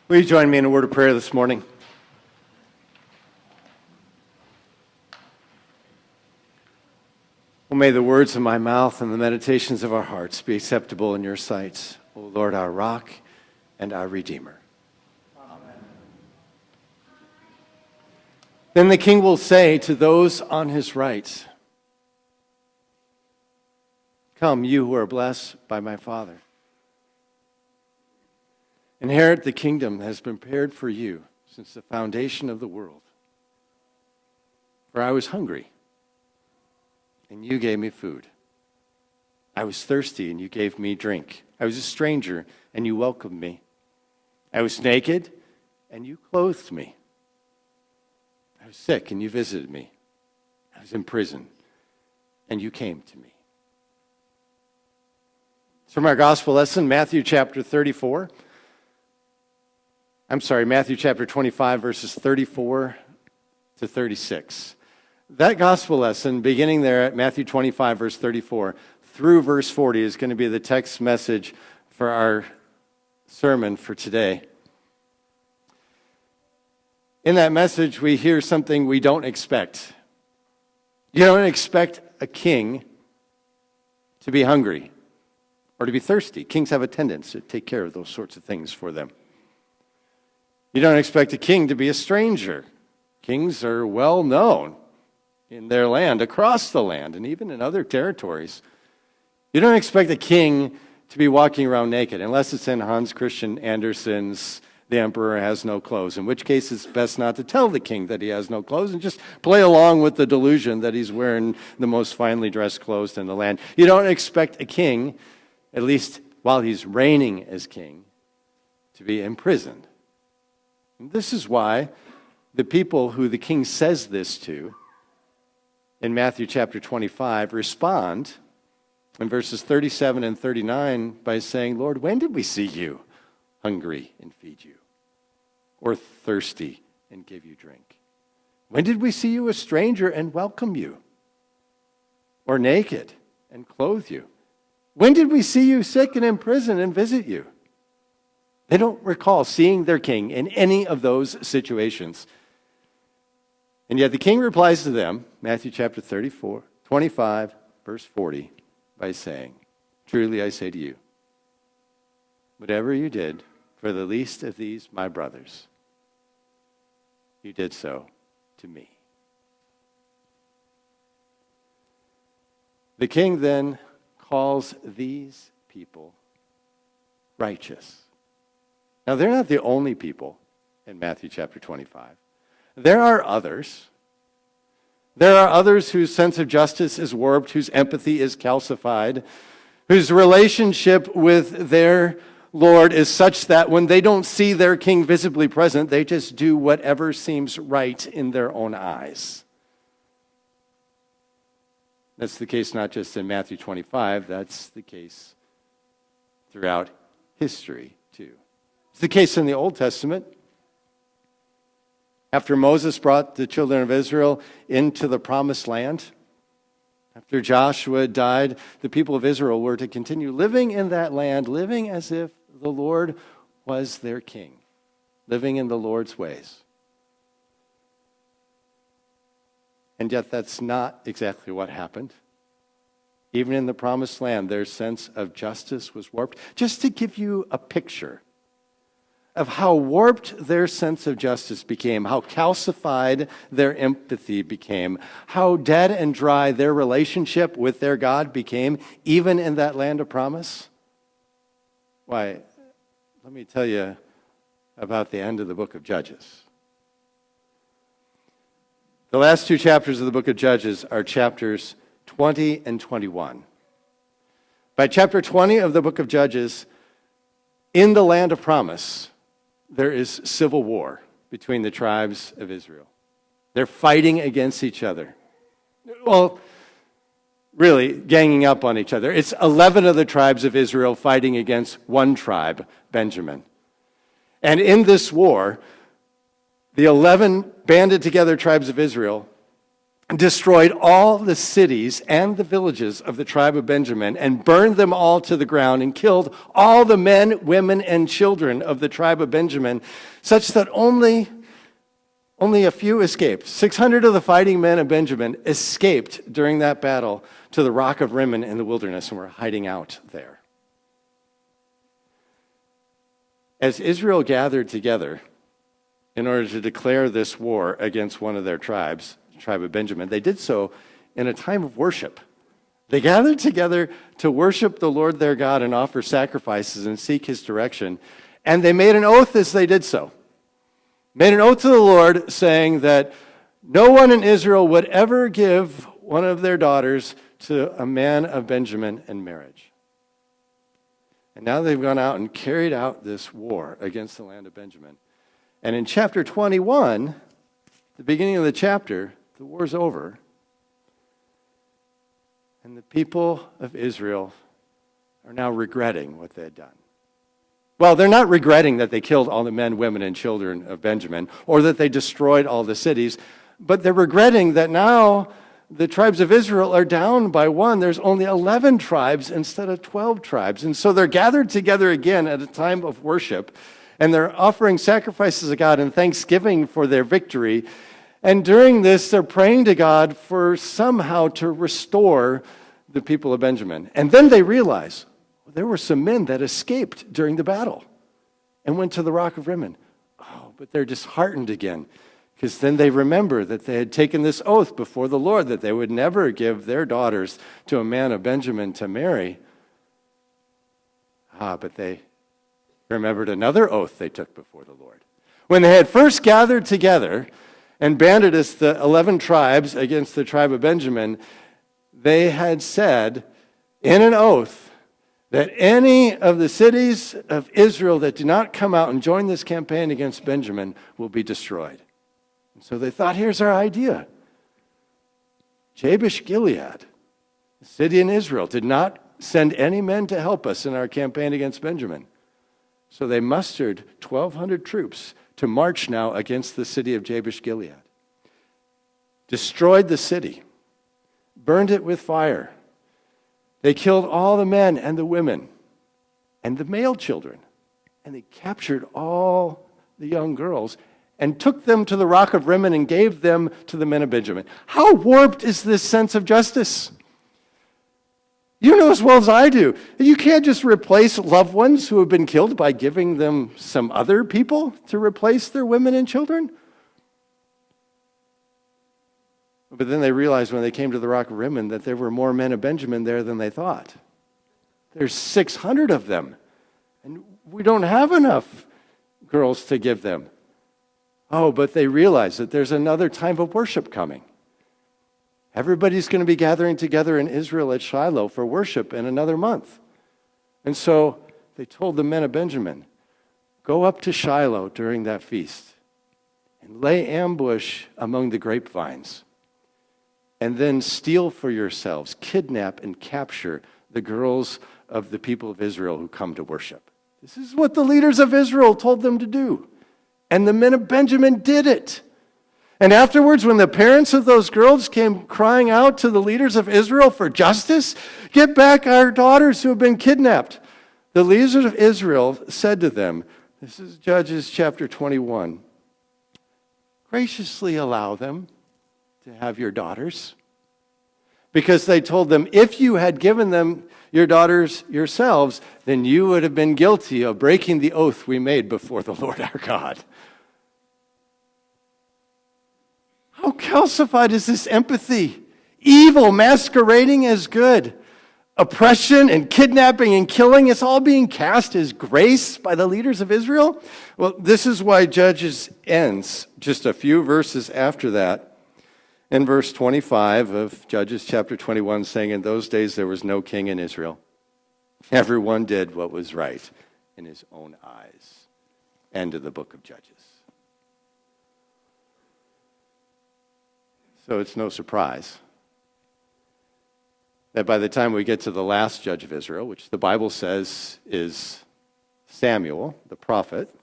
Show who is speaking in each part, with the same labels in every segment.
Speaker 1: Will you join me in a word of prayer this morning? Well, may the words of my mouth and the meditations of our hearts be acceptable in your sight, O Lord, our rock and our Redeemer. Amen. Then the King will say to those on his right, "Come, you who are blessed by my Father. Inherit the kingdom that has been prepared for you since the foundation of the world. For I was hungry, and you gave me food. I was thirsty, and you gave me drink. I was a stranger, and you welcomed me. I was naked, and you clothed me. I was sick, and you visited me. I was in prison, and you came to me." It's from our gospel lesson, Matthew chapter 25, verses 34 to 36. That gospel lesson, beginning there at Matthew 25, verse 34, through verse 40, is going to be the text message for our sermon for today. In that message, we hear something we don't expect. You don't expect a king to be hungry or to be thirsty. Kings have a tendency to take care of those sorts of things for them. You don't expect a king to be a stranger. Kings are well known in their land, across the land, and even in other territories. You don't expect a king to be walking around naked, unless it's in Hans Christian Andersen's The Emperor Has No Clothes, in which case it's best not to tell the king that he has no clothes and just play along with the delusion that he's wearing the most finely dressed clothes in the land. You don't expect a king, at least while he's reigning as king, to be imprisoned. And this is why the people who the king says this to in Matthew chapter 25 respond in verses 37 and 39 by saying, "Lord, when did we see you hungry and feed you, or thirsty and give you drink? When did we see you a stranger and welcome you, or naked and clothe you? When did we see you sick and in prison and visit you?" They don't recall seeing their king in any of those situations. And yet the king replies to them, Matthew chapter 25, verse 40, by saying, "Truly I say to you, whatever you did for the least of these my brothers, you did so to me." The king then calls these people righteous. Now, they're not the only people in Matthew chapter 25. There are others. There are others whose sense of justice is warped, whose empathy is calcified, whose relationship with their Lord is such that when they don't see their king visibly present, they just do whatever seems right in their own eyes. That's the case not just in Matthew 25, that's the case throughout history too. It's the case in the Old Testament. After Moses brought the children of Israel into the promised land, after Joshua died, the people of Israel were to continue living in that land, living as if the Lord was their king, living in the Lord's ways. And yet that's not exactly what happened. Even in the promised land, their sense of justice was warped. Just to give you a picture of how warped their sense of justice became, how calcified their empathy became, how dead and dry their relationship with their God became, even in that land of promise. Why, let me tell you about the end of the book of Judges. The last two chapters of the book of Judges are chapters 20 and 21. By chapter 20 of the book of Judges, in the land of promise, there is civil war between the tribes of Israel. They're fighting against each other. Well, really, ganging up on each other. It's 11 of the tribes of Israel fighting against one tribe, Benjamin. And in this war, the 11 banded together tribes of Israel destroyed all the cities and the villages of the tribe of Benjamin and burned them all to the ground and killed all the men, women, and children of the tribe of Benjamin, such that only a few escaped. 600 of the fighting men of Benjamin escaped during that battle to the rock of Rimmon in the wilderness and were hiding out there. As Israel gathered together in order to declare this war against one of their tribes, the tribe of Benjamin, they did so in a time of worship. They gathered together to worship the Lord their God and offer sacrifices and seek his direction. And they made an oath as they did so. Made an oath to the Lord saying that no one in Israel would ever give one of their daughters to a man of Benjamin in marriage. And now they've gone out and carried out this war against the land of Benjamin. And in chapter 21, the beginning of the chapter, the war's over. And the people of Israel are now regretting what they had done. Well, they're not regretting that they killed all the men, women, and children of Benjamin, or that they destroyed all the cities, but they're regretting that now the tribes of Israel are down by one. There's only 11 tribes instead of 12 tribes. And so they're gathered together again at a time of worship, and they're offering sacrifices to God and thanksgiving for their victory. And during this, they're praying to God for somehow to restore the people of Benjamin. And then they realize there were some men that escaped during the battle and went to the rock of Rimmon. Oh, but they're disheartened again, because then they remember that they had taken this oath before the Lord that they would never give their daughters to a man of Benjamin to marry. But they remembered another oath they took before the Lord. When they had first gathered together and banded as the 11 tribes against the tribe of Benjamin, they had said in an oath that any of the cities of Israel that do not come out and join this campaign against Benjamin will be destroyed. And so they thought, here's our idea. Jabesh Gilead, the city in Israel, did not send any men to help us in our campaign against Benjamin. So they mustered 1,200 troops to march now against the city of Jabesh Gilead. Destroyed the city, burned it with fire. They killed all the men and the women and the male children, and they captured all the young girls and took them to the rock of Rimmon and gave them to the men of Benjamin. How warped is this sense of justice? You know as well as I do, you can't just replace loved ones who have been killed by giving them some other people to replace their women and children. But then they realized when they came to the rock of Rimmon that there were more men of Benjamin there than they thought. There's 600 of them, and we don't have enough girls to give them. Oh, but they realized that there's another time of worship coming. Everybody's going to be gathering together in Israel at Shiloh for worship in another month. And so they told the men of Benjamin, go up to Shiloh during that feast and lay ambush among the grapevines. And then steal for yourselves, kidnap and capture the girls of the people of Israel who come to worship. This is what the leaders of Israel told them to do. And the men of Benjamin did it. And afterwards, when the parents of those girls came crying out to the leaders of Israel for justice, get back our daughters who have been kidnapped, the leaders of Israel said to them, this is Judges chapter 21, graciously allow them to have your daughters. Because they told them, if you had given them your daughters yourselves, then you would have been guilty of breaking the oath we made before the Lord our God. How calcified is this empathy? Evil masquerading as good. Oppression and kidnapping and killing, it's all being cast as grace by the leaders of Israel. Well, this is why Judges ends just a few verses after that. In verse 25 of Judges chapter 21, saying, in those days there was no king in Israel. Everyone did what was right in his own eyes. End of the book of Judges. So it's no surprise that by the time we get to the last judge of Israel, which the Bible says is Samuel, the prophet,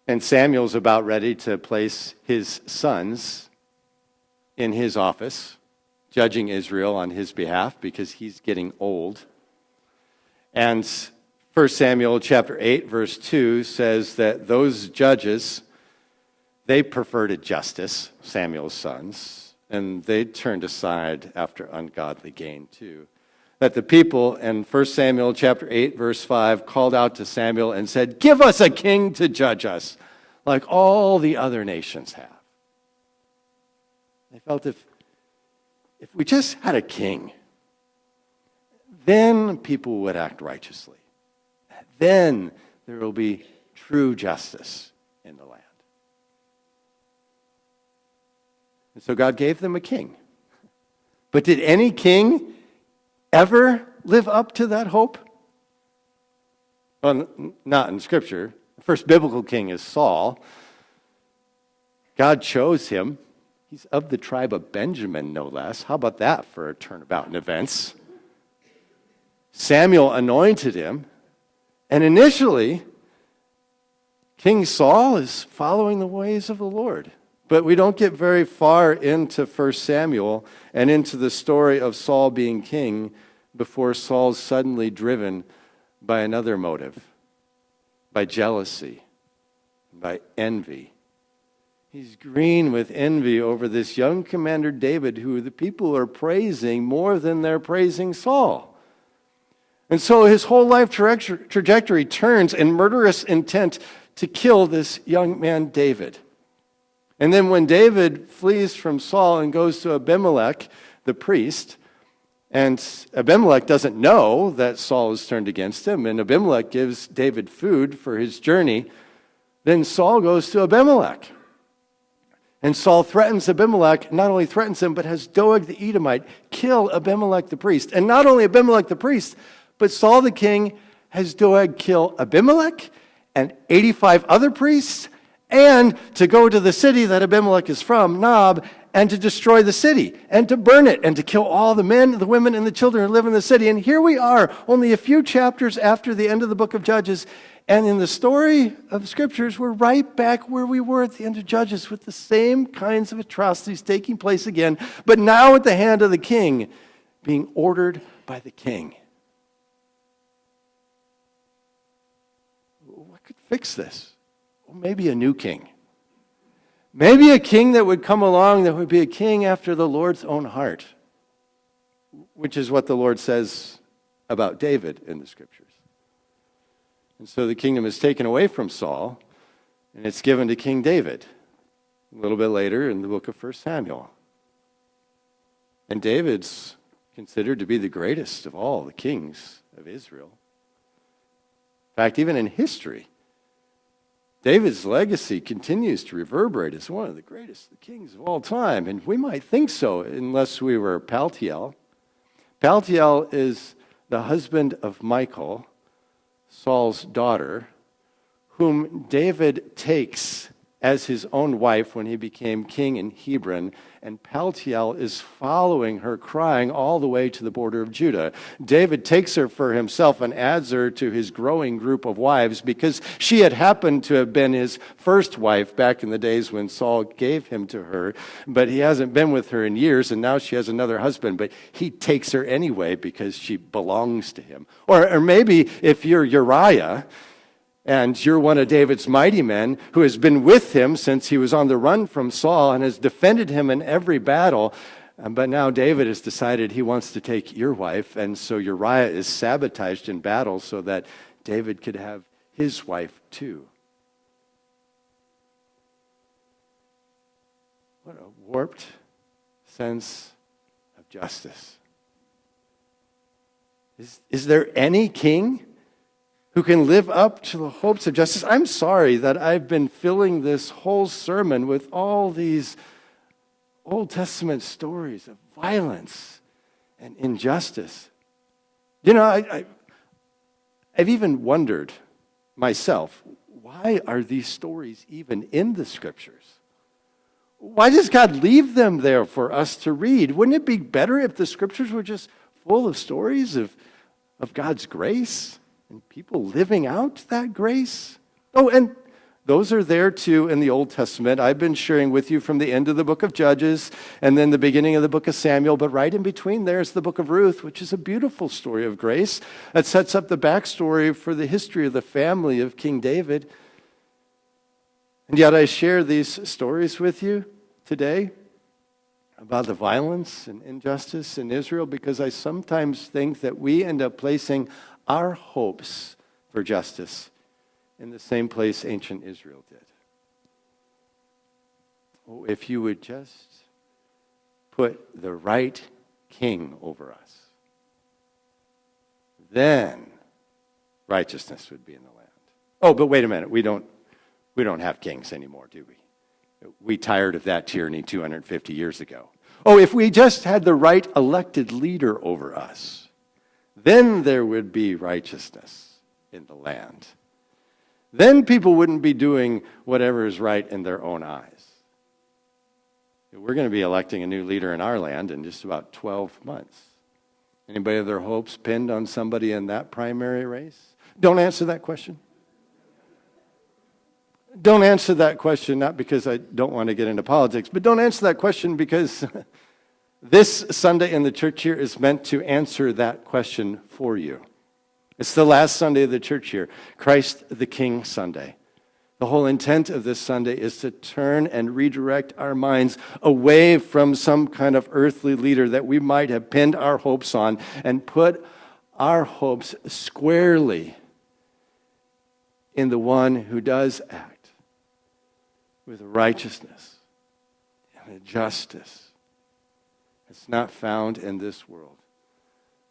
Speaker 1: and Samuel's about ready to place his sons in his office, judging Israel on his behalf because he's getting old. And 1 Samuel chapter 8, verse 2 says that those judges, they preferred justice, Samuel's sons, and they turned aside after ungodly gain too. That the people in 1 Samuel chapter 8, verse 5 called out to Samuel and said, "Give us a king to judge us, like all the other nations have." They felt if we just had a king, then people would act righteously. Then there will be true justice in the land. And so God gave them a king. But did any king ever live up to that hope? Well, not in Scripture. The first biblical king is Saul. God chose him. He's of the tribe of Benjamin, no less. How about that for a turnabout in events? Samuel anointed him. And initially, King Saul is following the ways of the Lord. But we don't get very far into 1 Samuel and into the story of Saul being king before Saul's suddenly driven by another motive, by jealousy, by envy. He's green with envy over this young commander David, who the people are praising more than they're praising Saul. And so his whole life trajectory turns in murderous intent to kill this young man David. And then when David flees from Saul and goes to Abimelech, the priest, and Abimelech doesn't know that Saul has turned against him, and Abimelech gives David food for his journey, then Saul goes to Abimelech. And Saul threatens Abimelech, not only threatens him, but has Doeg the Edomite kill Abimelech the priest. And not only Abimelech the priest, but Saul the king has Doeg kill Abimelech and 85 other priests, and to go to the city that Abimelech is from, Nob, and to destroy the city, and to burn it, and to kill all the men, the women, and the children who live in the city. And here we are, only a few chapters after the end of the book of Judges, and in the story of Scriptures, we're right back where we were at the end of Judges, with the same kinds of atrocities taking place again, but now at the hand of the king, being ordered by the king. What could fix this? Well, maybe a new king. Maybe a king that would come along that would be a king after the Lord's own heart, which is what the Lord says about David in the Scriptures. And so the kingdom is taken away from Saul, and it's given to King David a little bit later in the book of 1 Samuel. And David's considered to be the greatest of all the kings of Israel. In fact, even in history, David's legacy continues to reverberate as one of the greatest kings of all time. And we might think so unless we were Paltiel. Paltiel is the husband of Michal, Saul's daughter, whom David takes as his own wife when he became king in Hebron, and Paltiel is following her, crying all the way to the border of Judah. David takes her for himself and adds her to his growing group of wives because she had happened to have been his first wife back in the days when Saul gave him to her, but he hasn't been with her in years, and now she has another husband, but he takes her anyway because she belongs to him. Or maybe if you're Uriah, and you're one of David's mighty men who has been with him since he was on the run from Saul and has defended him in every battle. But now David has decided he wants to take your wife. And so Uriah is sabotaged in battle so that David could have his wife too. What a warped sense of justice. Is there any king who can live up to the hopes of justice? I'm sorry that I've been filling this whole sermon with all these Old Testament stories of violence and injustice. You know, I've even wondered myself, why are these stories even in the Scriptures? Why does God leave them there for us to read? Wouldn't it be better if the Scriptures were just full of stories of God's grace? And people living out that grace? Oh, and Those are there too in the Old Testament. I've been sharing with you from the end of the book of Judges and then the beginning of the book of Samuel, but right in between there is the book of Ruth, which is a beautiful story of grace that sets up the backstory for the history of the family of King David. And yet I share these stories with you today about the violence and injustice in Israel because I sometimes think that we end up placing our hopes for justice in the same place ancient Israel did. Oh, if you would just put the right king over us, then righteousness would be in the land. Oh, but wait a minute, we don't have kings anymore, do we? We tired of that tyranny 250 years ago. Oh, if we just had the right elected leader over us, then there would be righteousness in the land. Then people wouldn't be doing whatever is right in their own eyes. We're going to be electing a new leader in our land in just about 12 months. Anybody have their hopes pinned on somebody in that primary race? Don't answer that question. Don't answer that question, not because I don't want to get into politics, but don't answer that question because this Sunday in the church year is meant to answer that question for you. It's the last Sunday of the church year, Christ the King Sunday. The whole intent of this Sunday is to turn and redirect our minds away from some kind of earthly leader that we might have pinned our hopes on and put our hopes squarely in the one who does act with righteousness and a justice that's not found in this world,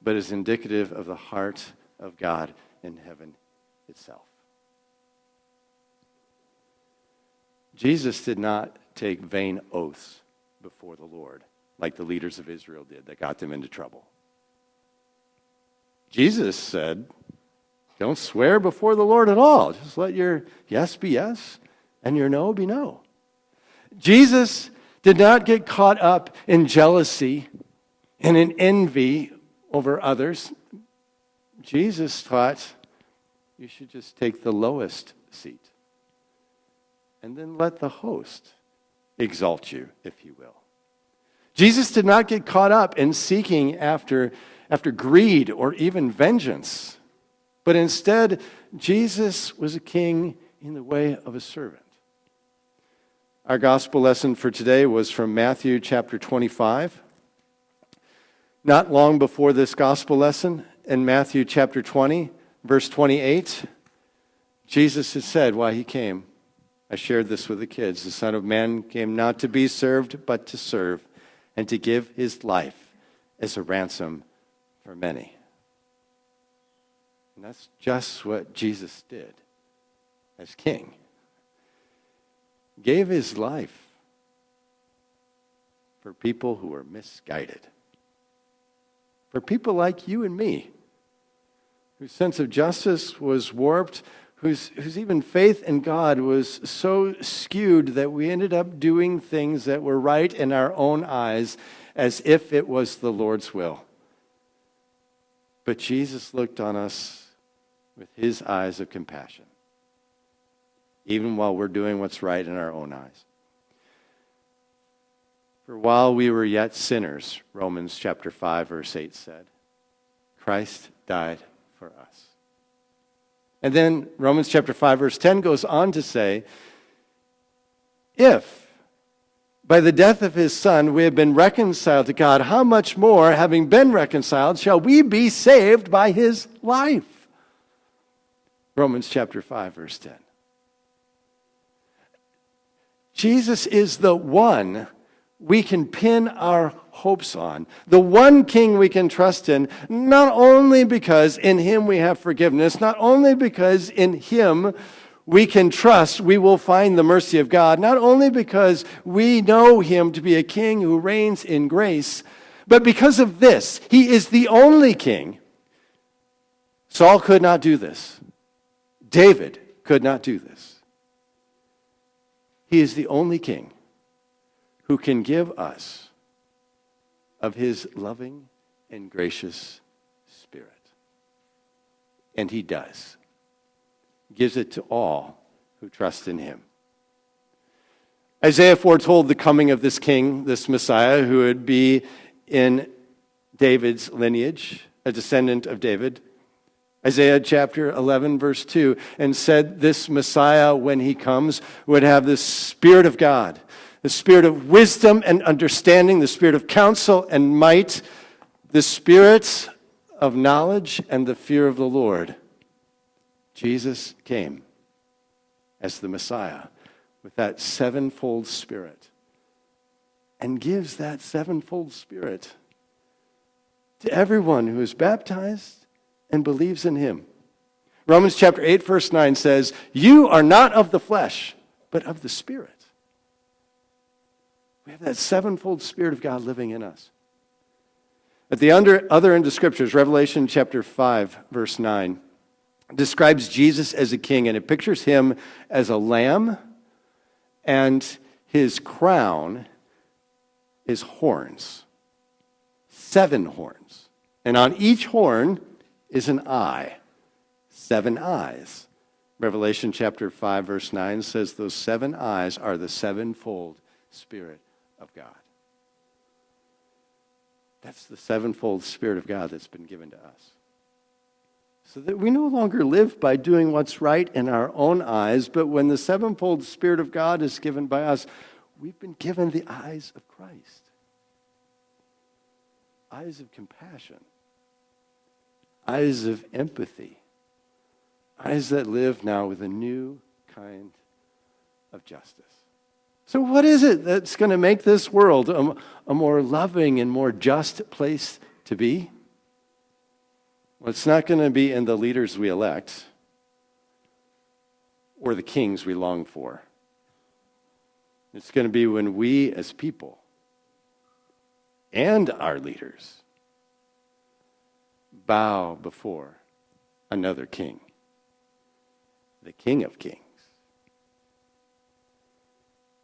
Speaker 1: but is indicative of the heart of God in heaven itself. Jesus did not take vain oaths before the Lord like the leaders of Israel did that got them into trouble. Jesus said, don't swear before the Lord at all. Just let your yes be yes and your no be no. Jesus did not get caught up in jealousy and in envy over others. Jesus taught you should just take the lowest seat and then let the host exalt you, if he will. Jesus did not get caught up in seeking after greed or even vengeance, but instead, Jesus was a king in the way of a servant. Our gospel lesson for today was from Matthew chapter 25. Not long before this gospel lesson, in Matthew chapter 20, verse 28, Jesus had said why he came. I shared this with the kids. The Son of Man came not to be served, but to serve, and to give his life as a ransom for many. And that's just what Jesus did as king. Gave his life for people who were misguided. For people like you and me, whose sense of justice was warped, whose even faith in God was so skewed that we ended up doing things that were right in our own eyes as if it was the Lord's will. But Jesus looked on us with his eyes of compassion, even while we're doing what's right in our own eyes. For while we were yet sinners, Romans chapter 5, verse 8 said, Christ died for us. And then Romans chapter 5, verse 10 goes on to say, if by the death of his Son we have been reconciled to God, how much more, having been reconciled, shall we be saved by his life? Romans chapter 5, verse 10. Jesus is the one we can pin our hopes on, the one king we can trust in, not only because in him we have forgiveness, not only because in him we can trust we will find the mercy of God, not only because we know him to be a king who reigns in grace, but because of this, he is the only king. Saul could not do this. David could not do this. He is the only king who can give us of his loving and gracious Spirit. And he does. Gives it to all who trust in him. Isaiah foretold the coming of this king, this Messiah, who would be in David's lineage, a descendant of David. Isaiah chapter 11, verse 2, and said this Messiah, when he comes, would have the Spirit of God, the Spirit of wisdom and understanding, the Spirit of counsel and might, the Spirit of knowledge and the fear of the Lord. Jesus came as the Messiah with that sevenfold Spirit and gives that sevenfold Spirit to everyone who is baptized and believes in him. Romans chapter 8, verse 9 says, "You are not of the flesh, but of the Spirit." We have that sevenfold Spirit of God living in us. At the other end of Scriptures, Revelation chapter 5, verse 9, describes Jesus as a king, and it pictures him as a lamb, and his crown is horns, 7 horns. And on each horn is an eye, 7 eyes. Revelation chapter 5, verse 9 says those 7 eyes are the sevenfold Spirit of God. That's the sevenfold Spirit of God that's been given to us. So that we no longer live by doing what's right in our own eyes, but when the sevenfold Spirit of God is given by us, we've been given the eyes of Christ. Eyes of compassion. Eyes of empathy. Eyes that live now with a new kind of justice. So what is it that's going to make this world a more loving and more just place to be? Well, it's not going to be in the leaders we elect or the kings we long for. It's going to be when we as people and our leaders bow before another king, the King of Kings,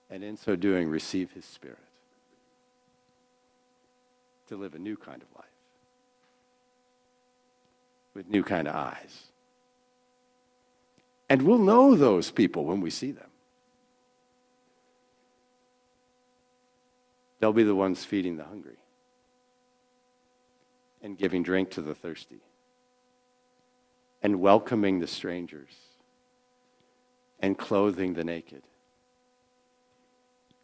Speaker 1: and in so doing receive his Spirit to live a new kind of life with new kind of eyes. And we'll know those people when we see them. They'll be the ones feeding the hungry and giving drink to the thirsty and welcoming the strangers and clothing the naked,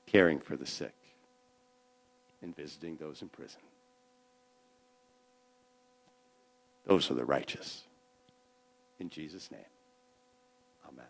Speaker 1: caring for the sick and visiting those in prison. Those are the righteous. In Jesus' name, amen.